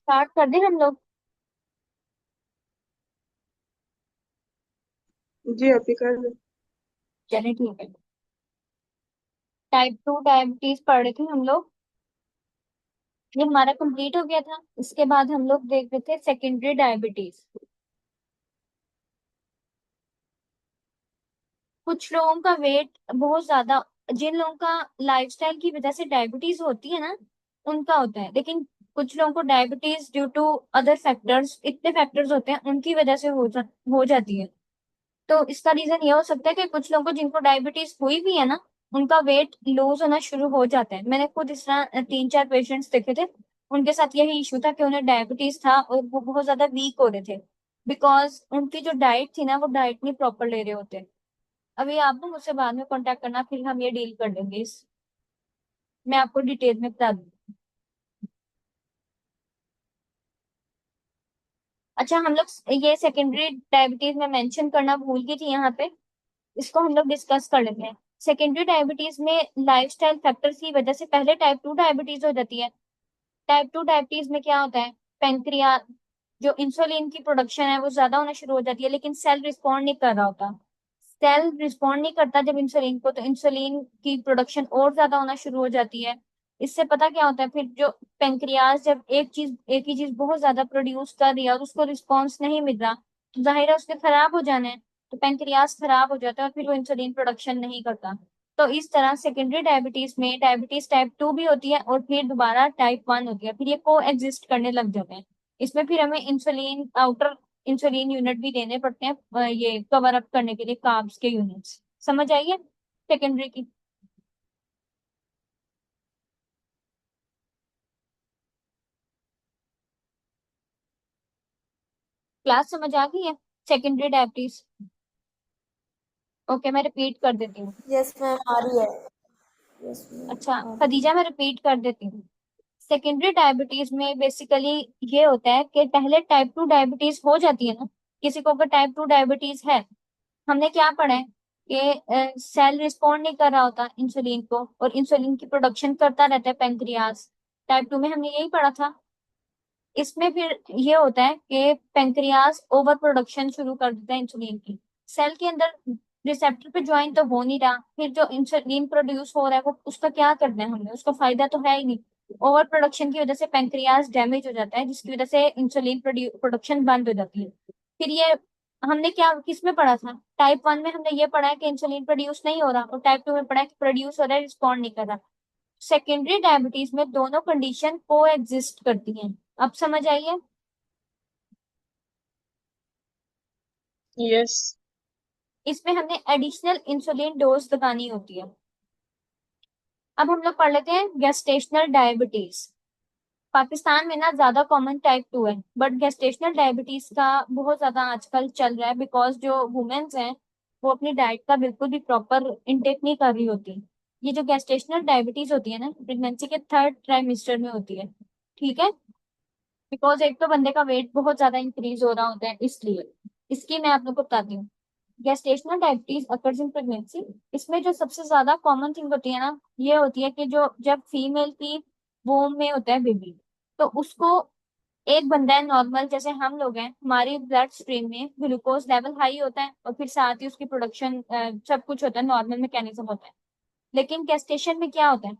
Start कर दें हम लोग। जी अभी कर लो। चलिए ठीक है। टाइप 2 डायबिटीज पढ़ रहे थे हम लोग। ये हमारा कंप्लीट हो गया था। इसके बाद हम लोग देख रहे थे सेकेंडरी डायबिटीज। कुछ लोगों का वेट बहुत ज्यादा, जिन लोगों का लाइफस्टाइल की वजह से डायबिटीज होती है ना, उनका होता है। लेकिन कुछ लोगों को diabetes due to other factors, इतने फैक्टर्स होते हैं उनकी वजह से हो जाती है। तो इसका रीजन ये हो सकता है कि कुछ लोगों को जिनको डायबिटीज हुई भी है ना, उनका वेट लूज होना शुरू हो जाता है। मैंने खुद इस तरह 3-4 पेशेंट्स देखे थे। उनके साथ यही इशू था कि उन्हें डायबिटीज था और वो बहुत ज्यादा वीक हो रहे थे, बिकॉज उनकी जो डाइट थी ना, वो डाइट नहीं प्रॉपर ले रहे होते। अभी आप ना मुझसे बाद में कांटेक्ट करना, फिर हम ये डील कर लेंगे इस, मैं आपको डिटेल में बता दूंगी। अच्छा, हम लोग ये सेकेंडरी डायबिटीज में मेंशन करना भूल गई थी यहाँ पे। इसको हम लोग डिस्कस कर लेते हैं। सेकेंडरी डायबिटीज में लाइफस्टाइल फैक्टर्स की वजह से पहले टाइप 2 डायबिटीज हो जाती है। टाइप 2 डायबिटीज में क्या होता है, पेंक्रिया, जो इंसुलिन की प्रोडक्शन है वो ज्यादा होना शुरू हो जाती है, लेकिन सेल रिस्पॉन्ड नहीं कर रहा होता। सेल रिस्पॉन्ड नहीं करता जब इंसुलिन को, तो इंसुलिन की प्रोडक्शन और ज्यादा होना शुरू हो जाती है। इससे पता क्या होता है, फिर जो पेंक्रियाज जब एक ही चीज बहुत ज्यादा प्रोड्यूस कर रही है और उसको रिस्पॉन्स नहीं मिल रहा, तो जाहिर है उसके खराब हो जाना है। तो पेंक्रियाज खराब हो जाता है और फिर वो इंसुलिन प्रोडक्शन नहीं करता। तो इस तरह सेकेंडरी डायबिटीज में डायबिटीज टाइप 2 भी होती है और फिर दोबारा टाइप 1 होती है, फिर ये को एग्जिस्ट करने लग जाते हैं। इसमें फिर हमें इंसुलिन आउटर इंसुलिन यूनिट भी देने पड़ते हैं, ये कवर अप करने के लिए कार्ब्स के यूनिट्स। समझ आइए सेकेंडरी की क्लास समझ आ गई है, सेकेंडरी डायबिटीज। ओके, मैं रिपीट कर देती हूँ। यस मैम आ रही है। यस मैम अच्छा आ रही है। खदीजा, मैं रिपीट कर देती हूँ। सेकेंडरी डायबिटीज में बेसिकली ये होता है कि पहले टाइप 2 डायबिटीज हो जाती है ना, किसी को अगर टाइप 2 डायबिटीज है, हमने क्या पढ़ा है कि सेल रिस्पॉन्ड नहीं कर रहा होता इंसुलिन को, और इंसुलिन की प्रोडक्शन करता रहता है पेंक्रियाज। टाइप 2 में हमने यही पढ़ा था। इसमें फिर ये होता है कि पेंक्रियाज ओवर प्रोडक्शन शुरू कर देता है इंसुलिन की। सेल के अंदर रिसेप्टर पे ज्वाइन तो हो नहीं रहा, फिर जो इंसुलिन प्रोड्यूस हो रहा है वो उसका क्या करना है हमने, उसका फायदा तो है ही नहीं। ओवर प्रोडक्शन की वजह से पेंक्रियाज डैमेज हो जाता है, जिसकी वजह से इंसुलिन प्रोडक्शन बंद हो जाती है। फिर ये हमने क्या किस में पढ़ा था, टाइप 1 में हमने ये पढ़ा है कि इंसुलिन प्रोड्यूस नहीं हो रहा, और टाइप 2 में पढ़ा है कि प्रोड्यूस हो रहा है, रिस्पॉन्ड नहीं कर रहा। सेकेंडरी डायबिटीज में दोनों कंडीशन को एग्जिस्ट करती हैं। अब समझ आइए। यस। इसमें हमने एडिशनल इंसुलिन डोज लगानी होती है। अब हम लोग पढ़ लेते हैं गेस्टेशनल डायबिटीज। पाकिस्तान में ना ज्यादा कॉमन टाइप 2 है, बट गेस्टेशनल डायबिटीज का बहुत ज्यादा आजकल चल रहा है, बिकॉज जो वुमेन्स हैं वो अपनी डाइट का बिल्कुल भी प्रॉपर इंटेक नहीं कर रही होती। ये जो गेस्टेशनल डायबिटीज होती है ना, प्रेगनेंसी के थर्ड ट्राइमेस्टर में होती है। ठीक है, बिकॉज एक तो बंदे का वेट बहुत ज्यादा इंक्रीज हो रहा होता है, इसलिए इसकी मैं आप लोग को बताती हूँ। Gestational diabetes occurs in pregnancy. इसमें जो सबसे ज्यादा कॉमन थिंग होती है ना, ये होती है कि जो जब फीमेल की वोम में होता है बेबी, तो उसको, एक बंदा है नॉर्मल जैसे हम लोग हैं, हमारी ब्लड स्ट्रीम में ग्लूकोज लेवल हाई होता है और फिर साथ ही उसकी प्रोडक्शन सब कुछ होता है, नॉर्मल मैकेनिज्म होता है। लेकिन गेस्टेशन में क्या होता है,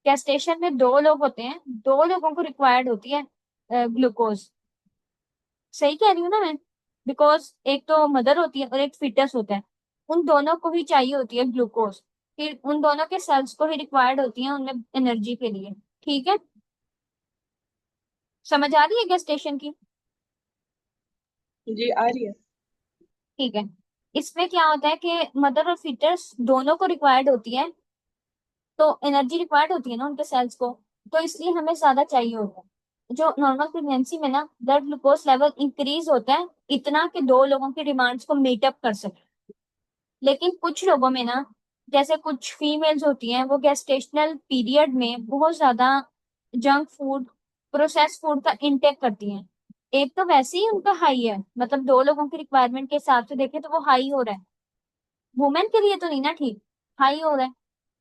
गेस्टेशन में दो लोग होते हैं, दो लोगों को रिक्वायर्ड होती है ग्लूकोज। सही कह रही हूँ ना मैं, बिकॉज एक तो मदर होती है और एक फीटस होता है, उन दोनों को ही चाहिए होती है ग्लूकोज। फिर उन दोनों के सेल्स को ही रिक्वायर्ड होती है उनमें एनर्जी के लिए। ठीक है, समझ आ रही है गेस्टेशन की। जी आ रही है। ठीक है, इसमें क्या होता है कि मदर और फीटस दोनों को रिक्वायर्ड होती है, तो एनर्जी रिक्वायर्ड होती है ना उनके सेल्स को, तो इसलिए हमें ज्यादा चाहिए होता है। जो नॉर्मल प्रेगनेंसी में ना ब्लड ग्लूकोज लेवल इंक्रीज होता है इतना कि दो लोगों की डिमांड्स को मीट अप कर सके। लेकिन कुछ लोगों में ना, जैसे कुछ फीमेल्स होती हैं, वो गेस्टेशनल पीरियड में बहुत ज्यादा जंक फूड, प्रोसेस फूड का इंटेक करती हैं। एक तो वैसे ही उनका हाई है, मतलब दो लोगों की रिक्वायरमेंट के हिसाब से देखें तो वो हाई हो रहा है, वुमेन के लिए तो नहीं ना ठीक, हाई हो रहा है।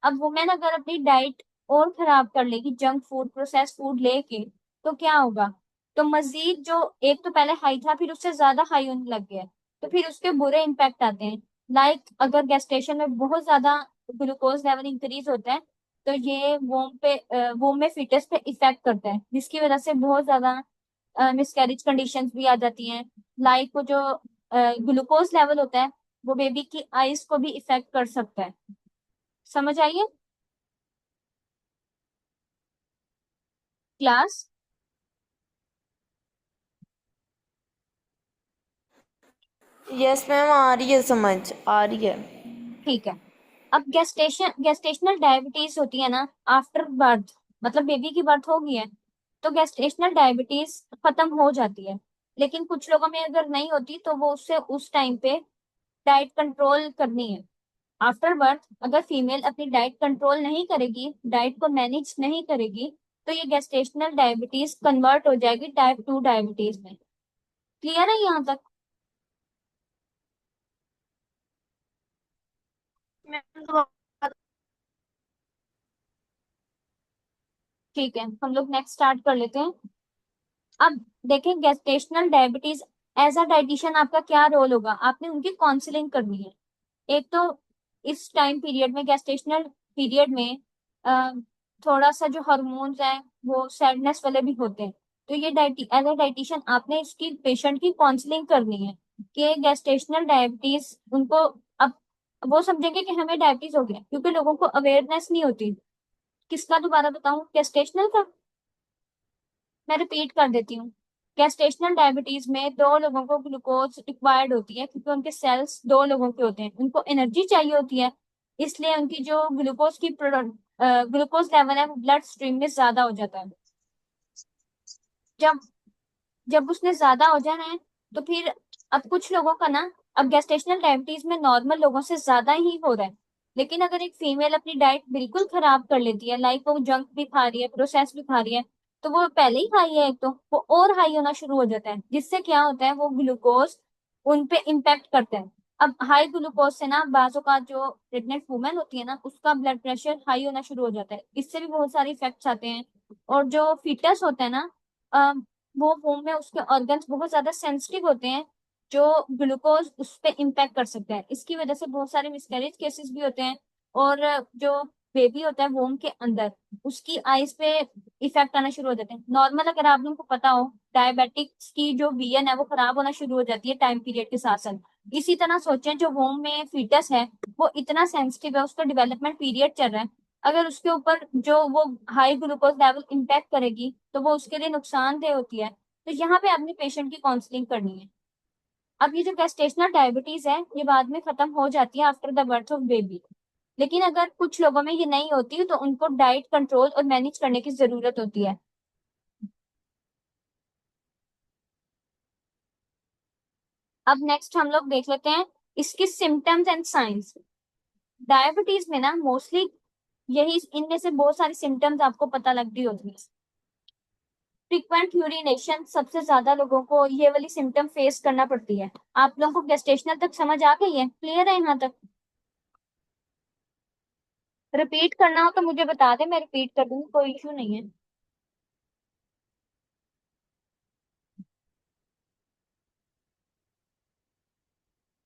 अब वुमेन अगर अपनी डाइट और खराब कर लेगी जंक फूड प्रोसेस फूड लेके, तो क्या होगा, तो मजीद जो एक तो पहले हाई था फिर उससे ज्यादा हाई होने लग गया, तो फिर उसके बुरे इम्पैक्ट आते हैं। लाइक अगर गेस्टेशन में बहुत ज्यादा ग्लूकोज लेवल इंक्रीज होता है, तो ये वोम में फीटस पे इफेक्ट करता है, जिसकी वजह से बहुत ज्यादा मिसकैरेज कंडीशंस भी आ जाती हैं। लाइक वो जो ग्लूकोज लेवल होता है वो बेबी की आईज को भी इफेक्ट कर सकता है। समझ आइए क्लास? यस मैम, आ रही है, समझ आ रही है। ठीक है। अब गेस्टेशनल डायबिटीज होती है ना आफ्टर बर्थ, मतलब बेबी की बर्थ हो गई है तो गेस्टेशनल डायबिटीज खत्म हो जाती है। लेकिन कुछ लोगों में अगर नहीं होती तो वो उससे उस टाइम पे डाइट कंट्रोल करनी है। आफ्टर बर्थ अगर फीमेल अपनी डाइट कंट्रोल नहीं करेगी, डाइट को मैनेज नहीं करेगी, तो ये गेस्टेशनल डायबिटीज कन्वर्ट हो जाएगी टाइप 2 डायबिटीज में। क्लियर है यहाँ तक? मैम तो ठीक है, हम लोग नेक्स्ट स्टार्ट कर लेते हैं। अब देखें gestational diabetes, as a dietitian आपका क्या रोल होगा, आपने उनकी काउंसलिंग करनी है। एक तो इस टाइम पीरियड में, गेस्टेशनल पीरियड में अ, थोड़ा सा जो हार्मोन्स हैं वो सैडनेस वाले भी होते हैं। तो ये एज अ डाइटिशियन आपने इसकी पेशेंट की काउंसलिंग करनी है कि गेस्टेशनल डायबिटीज उनको, अब वो समझेंगे कि हमें डायबिटीज हो गया, क्योंकि लोगों को अवेयरनेस नहीं होती। किसका दोबारा बताऊं, गेस्टेशनल का? मैं रिपीट कर देती हूँ। गेस्टेशनल डायबिटीज में दो लोगों को ग्लूकोज रिक्वायर्ड होती है, क्योंकि उनके सेल्स दो लोगों के होते हैं, उनको एनर्जी चाहिए होती है। इसलिए उनकी जो ग्लूकोज लेवल है वो ब्लड स्ट्रीम में ज्यादा हो जाता है। जब जब उसने ज्यादा हो जाना है तो फिर, अब कुछ लोगों का ना, अब गेस्टेशनल डायबिटीज में नॉर्मल लोगों से ज्यादा ही हो रहा है। लेकिन अगर एक फीमेल अपनी डाइट बिल्कुल खराब कर लेती है, लाइक वो जंक भी खा रही है, प्रोसेस भी खा रही है, तो वो पहले ही हाई है एक तो वो और हाई होना शुरू हो जाता है, जिससे क्या होता है वो ग्लूकोज उन पे इम्पेक्ट करता है। अब हाई ग्लूकोज से ना बाजू का जो प्रेग्नेंट वुमेन होती है ना उसका ब्लड प्रेशर हाई होना शुरू हो जाता है, इससे भी बहुत सारे इफेक्ट्स आते हैं। और जो फीटस होता है ना, वो वोम में उसके ऑर्गन्स बहुत ज्यादा सेंसिटिव होते हैं, जो ग्लूकोज उस पे इम्पैक्ट कर सकते हैं। इसकी वजह से बहुत सारे मिसकैरेज केसेस भी होते हैं। और जो बेबी होता है वोम के अंदर, उसकी आईज पे इफेक्ट आना शुरू हो जाते हैं। नॉर्मल अगर आप लोगों को पता हो, डायबिटिक्स की जो विजन है वो खराब होना शुरू हो जाती है टाइम पीरियड के साथ साथ। इसी तरह सोचें जो वोम में फीटस है वो इतना सेंसिटिव है, उसका डेवलपमेंट पीरियड चल रहा है, अगर उसके ऊपर जो वो हाई ग्लूकोज लेवल इम्पैक्ट करेगी तो वो उसके लिए नुकसानदेह होती है। तो यहाँ पे आपने पेशेंट की काउंसलिंग करनी है। अब ये जो गेस्टेशनल डायबिटीज है ये बाद में खत्म हो जाती है after the birth of baby. लेकिन अगर कुछ लोगों में ये नहीं होती तो उनको डाइट कंट्रोल और मैनेज करने की जरूरत होती है। अब नेक्स्ट हम लोग देख लेते हैं इसकी सिम्टम्स एंड साइंस। डायबिटीज में ना मोस्टली यही, इनमें से बहुत सारी सिम्टम्स आपको पता लग रही होती है। फ्रीक्वेंट यूरिनेशन, सबसे ज्यादा लोगों को ये वाली सिम्टम फेस करना पड़ती है। आप लोगों को गेस्टेशनल तक समझ आ गई है? क्लियर है यहाँ तक? रिपीट करना हो तो मुझे बता दे, मैं रिपीट कर दूंगी, कोई इशू नहीं है।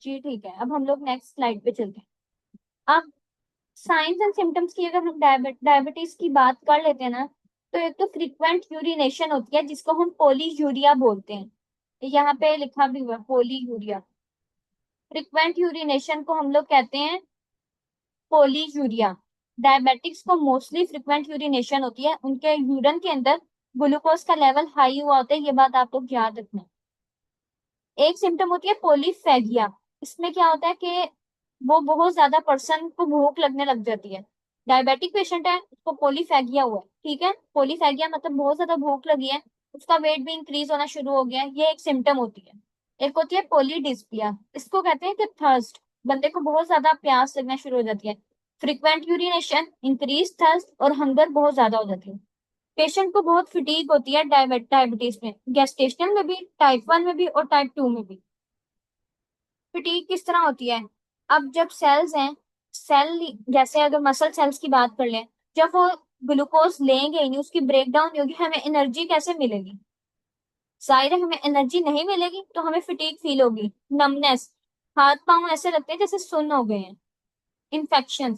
जी ठीक है, अब हम लोग नेक्स्ट स्लाइड पे चलते हैं। अब साइंस एंड सिम्टम्स की अगर हम डायबिटीज की बात कर लेते हैं ना, तो एक तो फ्रीक्वेंट यूरिनेशन होती है जिसको हम पोलीयूरिया बोलते हैं। यहाँ पे लिखा भी हुआ पोलीयूरिया। फ्रीक्वेंट यूरिनेशन को हम लोग कहते हैं पोलीयूरिया। डायबिटिक्स को मोस्टली फ्रिक्वेंट यूरिनेशन होती है, उनके यूरिन के अंदर ग्लूकोज का लेवल हाई हुआ होता है, ये बात आप लोग याद रखना। एक सिम्टम होती है पोलीफेगिया। इसमें क्या होता है कि वो बहुत ज्यादा पर्सन को भूख लगने लग जाती है। डायबिटिक पेशेंट है, उसको पोलीफेगिया हुआ है, ठीक है, पोलीफेगिया मतलब बहुत ज्यादा भूख लगी है, उसका वेट भी इंक्रीज होना शुरू हो गया है, ये एक सिम्टम होती है। एक होती है पोलीडिस्पिया, इसको कहते हैं कि थर्स्ट, बंदे को बहुत ज्यादा प्यास लगना शुरू हो जाती है। फ्रीक्वेंट यूरिनेशन, इंक्रीज थर्स्ट और हंगर बहुत ज्यादा हो जाती है। पेशेंट को बहुत फिटीक होती है डायबिटीज में, गेस्टेशनल में भी, टाइप 1 में भी और टाइप 2 में भी। फिटीक किस तरह होती है? अब जब सेल्स हैं, सेल, जैसे अगर मसल सेल्स की बात कर लें, जब वो ग्लूकोज लेंगे ही नहीं, उसकी ब्रेकडाउन नहीं होगी, हमें एनर्जी कैसे मिलेगी? जाहिर है हमें एनर्जी नहीं मिलेगी तो हमें फिटीग फील होगी, नमनेस, हाथ पांव ऐसे लगते हैं जैसे सुन्न हो गए हैं। इन्फेक्शन,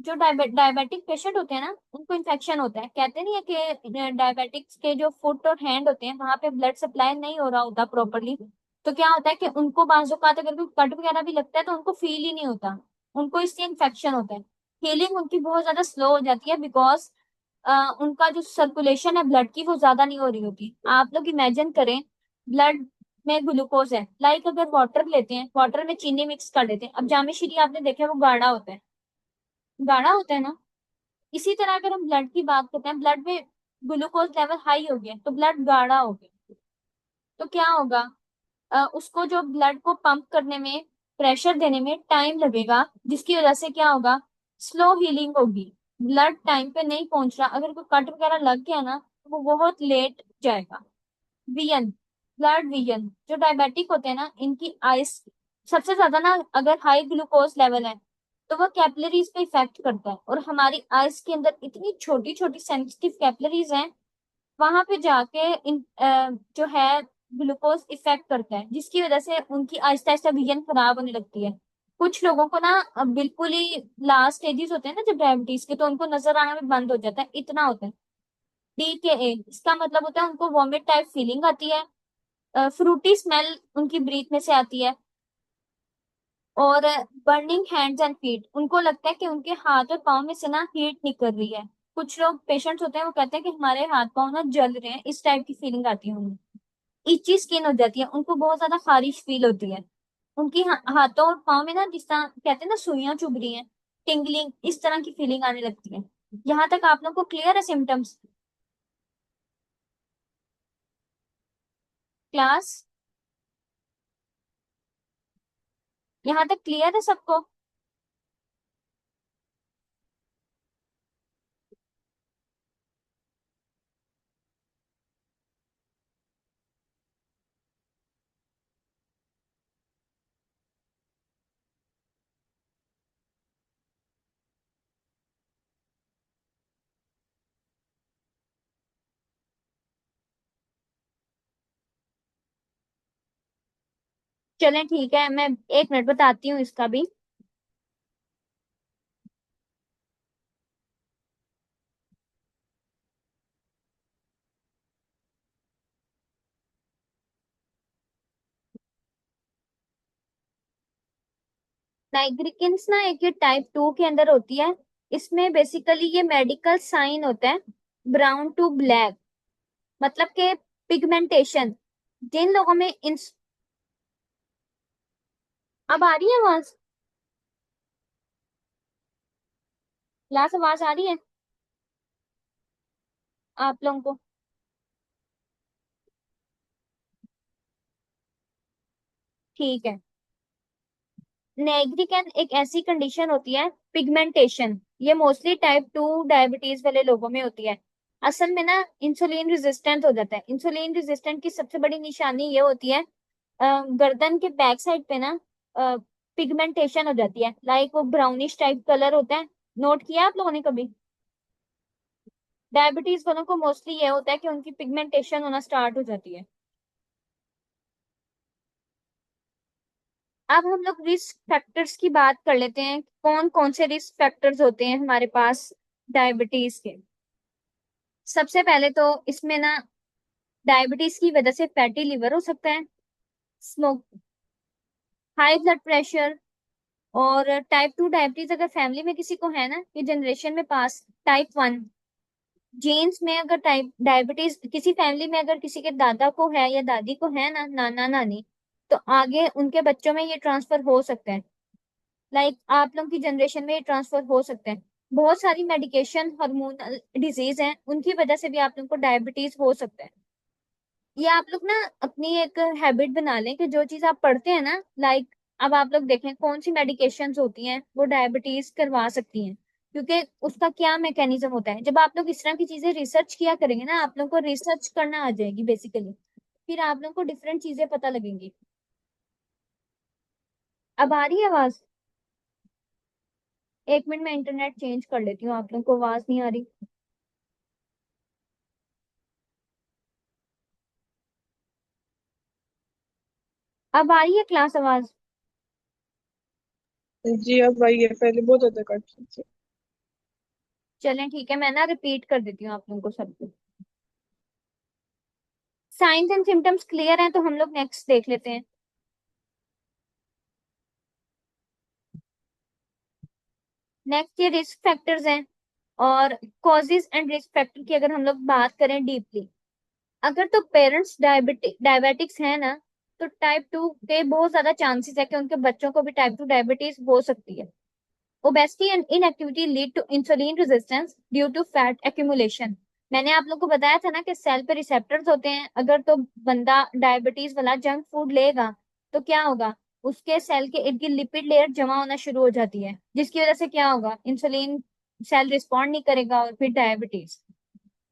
जो डायबिटिक पेशेंट होते हैं ना उनको इन्फेक्शन होता है, कहते नहीं है कि डायबिटिक्स के जो फुट और हैंड होते हैं वहां पे ब्लड सप्लाई नहीं हो रहा होता प्रॉपरली। तो क्या होता है कि उनको बाजू का अगर कोई कट वगैरह भी लगता है तो उनको फील ही नहीं होता, उनको इससे इन्फेक्शन होता है। हीलिंग उनकी बहुत ज्यादा स्लो हो जाती है बिकॉज उनका जो सर्कुलेशन है ब्लड की वो ज्यादा नहीं हो रही होती। आप लोग इमेजिन करें, ब्लड में ग्लूकोज है, लाइक अगर वाटर लेते हैं, वाटर में चीनी मिक्स कर देते हैं, अब जामे श्री आपने देखा है, वो गाढ़ा होता है, गाढ़ा होता है ना। इसी तरह अगर हम ब्लड की बात करते हैं, ब्लड में ग्लूकोज लेवल हाई हो गया तो ब्लड गाढ़ा हो गया, तो क्या होगा, उसको जो ब्लड को पंप करने में, प्रेशर देने में टाइम लगेगा, जिसकी वजह से क्या होगा, स्लो हीलिंग होगी। ब्लड टाइम पे नहीं पहुंच रहा, अगर कोई कट वगैरह लग गया ना तो वो बहुत लेट जाएगा। वियन, ब्लड वियन, जो डायबिटिक होते हैं ना इनकी आइस सबसे ज्यादा ना, अगर हाई ग्लूकोज लेवल है तो वो कैपिलरीज पे इफेक्ट करता है, और हमारी आइस के अंदर इतनी छोटी छोटी सेंसिटिव कैपिलरीज हैं, वहां पे जाके जो है ग्लूकोज इफेक्ट करता है, जिसकी वजह से उनकी आहिस्ता आहिस्ता विजन खराब होने लगती है। कुछ लोगों को ना बिल्कुल ही लास्ट स्टेजेस होते हैं ना जब डायबिटीज के, तो उनको नजर आना भी बंद हो जाता है, इतना होता है। DKA, इसका मतलब होता है उनको वॉमिट टाइप फीलिंग आती है, फ्रूटी स्मेल उनकी ब्रीथ में से आती है, और बर्निंग हैंड्स एंड फीट, उनको लगता है कि उनके हाथ और पाँव में से ना हीट निकल रही है। कुछ लोग पेशेंट्स होते हैं वो कहते हैं कि हमारे हाथ पाँव ना जल रहे हैं, इस टाइप की फीलिंग आती है उन्हें। इची स्किन हो जाती है, उनको बहुत ज्यादा खारिश फील होती है, उनकी हाथों और पाँव में ना, जिस तरह कहते हैं ना सुइयां चुभ रही हैं, टिंगलिंग, इस तरह की फीलिंग आने लगती है। यहाँ तक आप लोग को क्लियर है सिम्टम्स? क्लास, यहाँ तक क्लियर है सबको? चलें ठीक है, मैं एक मिनट बताती हूँ इसका भी। नाइग्रिकेंस ना एक ये टाइप 2 के अंदर होती है। इसमें बेसिकली ये मेडिकल साइन होता है, ब्राउन टू ब्लैक, मतलब के पिगमेंटेशन, जिन लोगों में इन, अब आ रही है आवाज? क्लास आवाज आ रही है आप लोगों को? ठीक है। नेग्रिकन एक ऐसी कंडीशन होती है, पिगमेंटेशन, ये मोस्टली टाइप 2 डायबिटीज वाले लोगों में होती है। असल में ना इंसुलिन रेजिस्टेंट हो जाता है। इंसुलिन रेजिस्टेंट की सबसे बड़ी निशानी ये होती है, गर्दन के बैक साइड पे ना पिगमेंटेशन हो जाती है, लाइक वो ब्राउनिश टाइप कलर होता है। नोट किया आप लोगों ने कभी? डायबिटीज वालों को मोस्टली ये होता है कि उनकी पिगमेंटेशन होना स्टार्ट हो जाती है। अब हम लोग रिस्क फैक्टर्स की बात कर लेते हैं, कौन कौन से रिस्क फैक्टर्स होते हैं हमारे पास डायबिटीज के। सबसे पहले तो इसमें ना डायबिटीज की वजह से फैटी लिवर हो सकता है, स्मोक, हाई ब्लड प्रेशर, और टाइप 2 डायबिटीज अगर फैमिली में किसी को है ना, ये जनरेशन में पास, टाइप 1 जीन्स में अगर टाइप डायबिटीज किसी फैमिली में अगर किसी के दादा को है या दादी को है ना, नाना नानी, तो आगे उनके बच्चों में ये ट्रांसफर हो सकता है, लाइक आप लोग की जनरेशन में ये ट्रांसफर हो सकते हैं। बहुत सारी मेडिकेशन, हार्मोनल डिजीज हैं, उनकी वजह से भी आप लोग को डायबिटीज हो सकता है। ये आप लोग ना अपनी एक हैबिट बना लें कि जो चीज आप पढ़ते हैं ना, लाइक अब आप लोग देखें कौन सी मेडिकेशंस होती हैं वो डायबिटीज करवा सकती हैं, क्योंकि उसका क्या मैकेनिज्म होता है। जब आप लोग इस तरह की चीजें रिसर्च किया करेंगे ना, आप लोग को रिसर्च करना आ जाएगी बेसिकली, फिर आप लोग को डिफरेंट चीजें पता लगेंगी। अब आ रही है आवाज? एक मिनट में इंटरनेट चेंज कर लेती हूँ, आप लोग को आवाज नहीं आ रही। अब आ रही है क्लास आवाज? जी अब वही है, पहले बहुत ज्यादा कट रही थी। चलें ठीक है, मैं ना रिपीट कर देती हूँ आप लोगों को सब कुछ। साइंस एंड सिम्टम्स क्लियर हैं, तो हम लोग नेक्स्ट देख लेते हैं। नेक्स्ट ये रिस्क फैक्टर्स हैं। और कॉजेज एंड रिस्क फैक्टर की अगर हम लोग बात करें डीपली, अगर तो पेरेंट्स डायबिटिक्स हैं ना, तो टाइप 2 के बहुत ज्यादा चांसेस है कि उनके बच्चों को भी टाइप 2 डायबिटीज हो सकती है। Obesity and inactivity lead to insulin resistance due to fat accumulation. मैंने आप लोग को बताया था ना कि सेल पे रिसेप्टर्स होते हैं, अगर तो बंदा डायबिटीज वाला जंक फूड लेगा तो क्या होगा, उसके सेल के इर्द गिर्द लिपिड लेयर जमा होना शुरू हो जाती है, जिसकी वजह से क्या होगा, इंसुलिन सेल रिस्पॉन्ड नहीं करेगा और फिर डायबिटीज।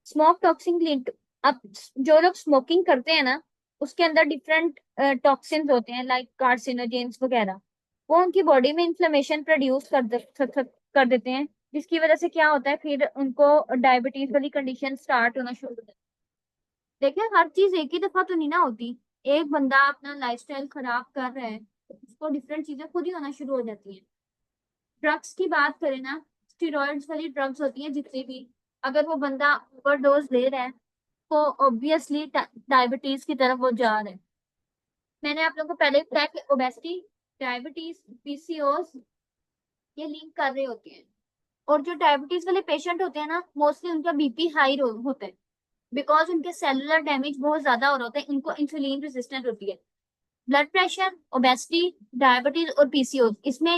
स्मोक टॉक्सिन लीड, अब जो लोग स्मोकिंग करते हैं ना, उसके अंदर डिफरेंट टॉक्सिन्स होते हैं लाइक कार्सिनोजेंस वगैरह, वो उनकी बॉडी में इन्फ्लेमेशन प्रोड्यूस कर देते हैं, जिसकी वजह से क्या होता है, फिर उनको डायबिटीज वाली कंडीशन स्टार्ट होना शुरू होता है। देखिए हर चीज एक ही दफा तो नहीं ना होती। एक बंदा अपना लाइफस्टाइल खराब कर रहा है तो उसको डिफरेंट चीजें खुद ही होना शुरू हो जाती हैं। ड्रग्स की बात करें ना, स्टेरॉइड्स वाली ड्रग्स होती हैं जितनी भी, अगर वो बंदा ओवरडोज ले रहा है तो ऑब्वियसली डायबिटीज की तरफ वो जा रहे हैं। मैंने आप लोगों को पहले ही बताया कि ओबेसिटी, डायबिटीज, पीसीओएस ये लिंक कर रहे होते हैं। और जो डायबिटीज वाले पेशेंट होते हैं ना, मोस्टली उनका बीपी हाई होता है, बिकॉज उनके सेलुलर डैमेज बहुत ज्यादा हो रहा होता है, इनको इंसुलिन रेजिस्टेंट होती है। ब्लड प्रेशर, ओबेसिटी, डायबिटीज और पीसीओएस, इसमें